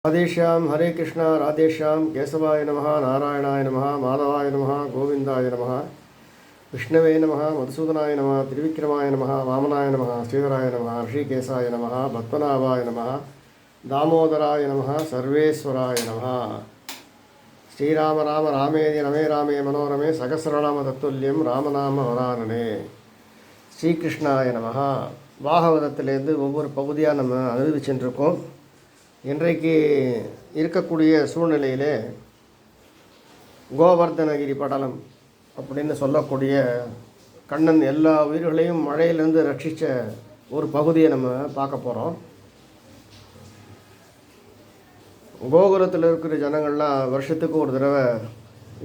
राधेश्याम हरे कृष्णा राधेश्याम केशवाय नमः नारायणाय नमः माधवाय नमः गोविंदाय नमः विष्णवे नमः मधुसूदनाय नमः त्रिविक्रमाय नमः वामनाय नमः श्रीधराय नमः ऋषिकेशाय नमः पद्मनाभाय नमः दामोदराय नमः सर्वेश्वराय नमः श्रीराम राम रामेति रमे रामे मनोरमे सहस्रनाम तत्तुल्यं रामनाम वरानने ஸ்ரீகிருஷ்ணாய நமஹ. பாகவதத்திலேருந்து ஒவ்வொரு பகுதியாக நம்ம அனுபவிச்சுருக்கோம். இன்றைக்கு இருக்கக்கூடிய சூழ்நிலையிலே கோவர்தனகிரி படலம் அப்படின்னு சொல்லக்கூடிய கண்ணன் எல்லா உயிர்களையும் மழையிலேருந்து ரட்சித்த ஒரு பகுதியை நம்ம பார்க்க போகிறோம். கோகுலத்தில் இருக்கிற ஜனங்கள்லாம் வருஷத்துக்கு ஒரு தடவை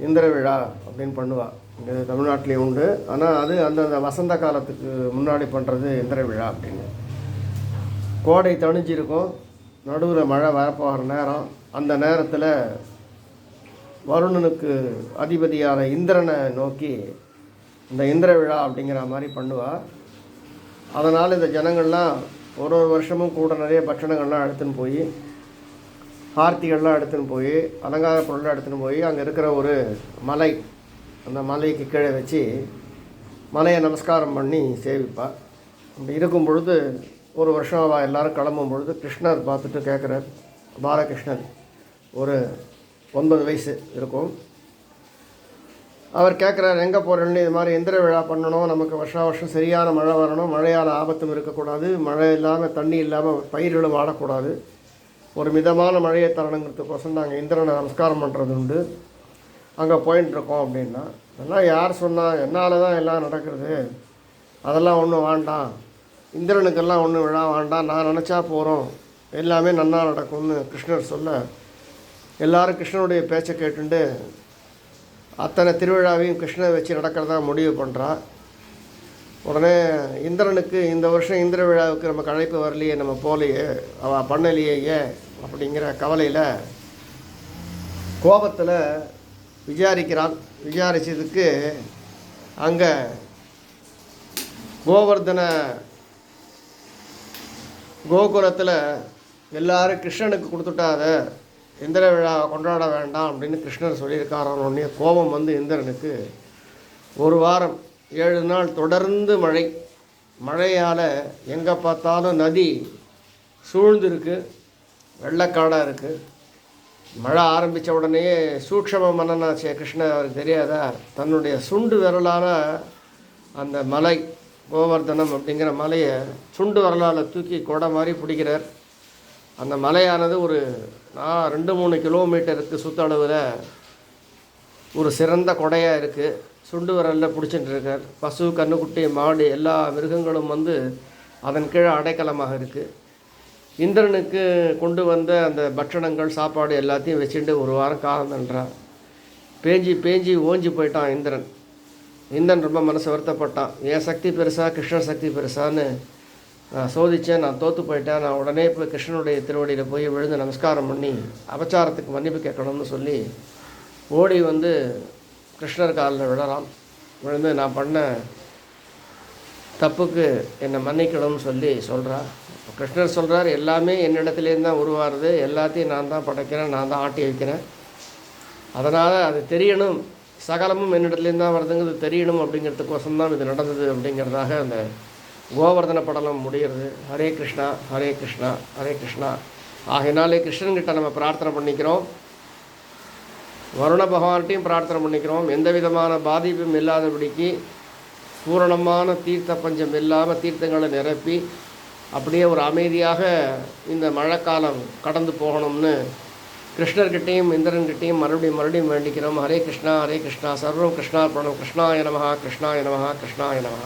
இந்திர விழா அப்படின்னு பண்ணுவாள். இங்கே தமிழ்நாட்டிலையும் உண்டு. ஆனால் அது அந்தந்த வசந்த காலத்துக்கு முன்னாடி பண்ணுறது இந்திர விழா அப்படின்னு. கோடை தணிஞ்சிருக்கும், நடுவில் மழை வரப்போகிற நேரம். அந்த நேரத்தில் வருணனுக்கு அதிபதியான இந்திரனை நோக்கி இந்த இந்திர விழா அப்படிங்கிற மாதிரி பண்ணுவாள். அதனால் இந்த ஜனங்கள்லாம் ஒரு வருஷமும் கூட நிறைய பட்சணங்கள்லாம் எடுத்துன்னு போய், ஆர்த்திகள்லாம் எடுத்துன்னு போய், அலங்கார பொருள்லாம் எடுத்துன்னு போய் அங்கே இருக்கிற ஒரு மலை, அந்த மலைக்கு கீழே வச்சு மலையை நமஸ்காரம் பண்ணி சேவிப்பாள். அப்படி இருக்கும் பொழுது ஒரு வருஷம் அவள் எல்லோரும் கிளம்பும் பொழுது கிருஷ்ணர் பார்த்துட்டு கேட்குறார். பாலகிருஷ்ணன் ஒரு 9 வயசு இருக்கும். அவர் கேட்குறார், எங்கே போகிறேன்னு. இது மாதிரி இந்திர விழா பண்ணணும், நமக்கு வருஷம் சரியான மழை வரணும், மழையான ஆபத்தும் இருக்கக்கூடாது, மழை இல்லாமல் தண்ணி இல்லாமல் பயிர்களும் வாடக்கூடாது, ஒரு மிதமான மழையை தரணுங்கிறதுக்கோசம் நாங்கள் இந்திரனை நமஸ்காரம் பண்ணுறது உண்டு, அங்கே போயின்ட்டுருக்கோம் அப்படின்னா. அதெல்லாம் யார் சொன்னால், என்னால் தான் எல்லாம் நடக்கிறது, அதெல்லாம் ஒன்றும் வேண்டாம், இந்திரனுக்கெல்லாம் ஒன்றும் விழா வேண்டாம், நான் நினச்சா போகிறோம், எல்லாமே நன்னா நடக்கும்னு கிருஷ்ணர் சொல்ல, எல்லோரும் கிருஷ்ணனுடைய பேச்சை கேட்டுண்டு அத்தனை திருவிழாவையும் கிருஷ்ணரை வச்சு நடக்கிறதா முடிவு பண்ணுறா. உடனே இந்திரனுக்கு இந்த வருஷம் இந்திர விழாவுக்கு நமக்கு அழைப்பு வரலையே, நம்ம போலையே, அவள் பண்ணலையே ஏன் அப்படிங்கிற கவலையில் கோபத்தில் விசாரிக்கிறான். விசாரித்ததுக்கு அங்கே கோகுலத்தில் எல்லாரும் கிருஷ்ணனுக்கு கொடுத்துட்டாத, இந்திர விழா கொண்டாட வேண்டாம் அப்படின்னு கிருஷ்ணர் சொல்லியிருக்காரான். உடனே கோபம் வந்து இந்திரனுக்கு ஒரு வாரம் 7 நாள் தொடர்ந்து மழையால் எங்கே பார்த்தாலும் நதி சூழ்ந்துருக்கு, வெள்ளக்காடாக இருக்குது. மழை ஆரம்பித்த உடனே சூக்ஷம மன்னனாச்சே கிருஷ்ணர் அவருக்கு தெரியாதா, தன்னுடைய சுண்டு விரலால் அந்த மலை கோவர்தனம் அப்படிங்கிற மலையை சுண்டு வரலால் தூக்கி கொடை மாதிரி பிடிக்கிறார். அந்த மலையானது ஒரு 2-3 கிலோமீட்டருக்கு சுற்றளவில் ஒரு சிறந்த கொடையாக இருக்குது. சுண்டு வரலில் பிடிச்சிட்டு இருக்கார். பசு, கன்றுக்குட்டி, மாடு எல்லா மிருகங்களும் வந்து அதன் கீழே அடைக்கலமாக இருக்குது. இந்திரனுக்கு கொண்டு வந்த அந்த பட்சணங்கள், சாப்பாடு எல்லாத்தையும் வச்சுட்டு ஒரு வாரம் காலம் தன்றான். பேஞ்சி ஓஞ்சி போயிட்டான் இந்திரன். இந்திரன் ரொம்ப மனசு வருத்தப்பட்டான். என் சக்தி பெருசா, கிருஷ்ணர் சக்தி பெருசான்னு நான் சோதித்தேன், நான் தோற்று போயிட்டேன். நான் உடனே போய் கிருஷ்ணனுடைய திருவடியில் போய் விழுந்து நமஸ்காரம் பண்ணி அபச்சாரத்துக்கு மன்னிப்பு கேட்கணும்னு சொல்லி ஓடி வந்து கிருஷ்ணர் காலில் விழறான். விழுந்து நான் பண்ண தப்புக்கு என்னை மன்னிக்கணும்னு சொல்லி சொல்கிறா. கிருஷ்ணர் சொல்கிறார், எல்லாமே என்னிடத்துலேருந்து தான் உருவாருது, எல்லாத்தையும் நான் தான் படைக்கிறேன், நான் தான் ஆட்டி வைக்கிறேன், அதனால் அது தெரியணும், சகலமும் என்னிடத்துலேருந்து தான் வருதுங்கிறது தெரியணும் அப்படிங்கிறதுக்கோசம் தான் இது நடந்தது அப்படிங்கிறதாக அந்த கோவர்தன படலம் முடிகிறது. ஹரே கிருஷ்ணா ஹரே கிருஷ்ணா ஹரே கிருஷ்ணா. ஆகையினாலே கிருஷ்ணன்கிட்ட நம்ம பிரார்த்தனை பண்ணிக்கிறோம், வருண பகவான்கிட்டையும் பிரார்த்தனை பண்ணிக்கிறோம். எந்த விதமான பாதிப்பும் இல்லாதபடிக்கு பூரணமான தீர்த்த பஞ்சம் இல்லாமல் தீர்த்தங்களை நிரப்பி அப்படியே ஒரு அமைதியாக இந்த மழைக்காலம் கடந்து போகணும்னு கிருஷ்ணர்கிட்டையும் இந்திரன்கிட்டையும் மறுபடியும் வேண்டிக்கிறோம். ஹரே கிருஷ்ணா ஹரே கிருஷ்ணா. சர்வம் கிருஷ்ணார்ப்பணம். கிருஷ்ணாய நமஹ கிருஷ்ணாய நமஹ கிருஷ்ணாய நமஹ.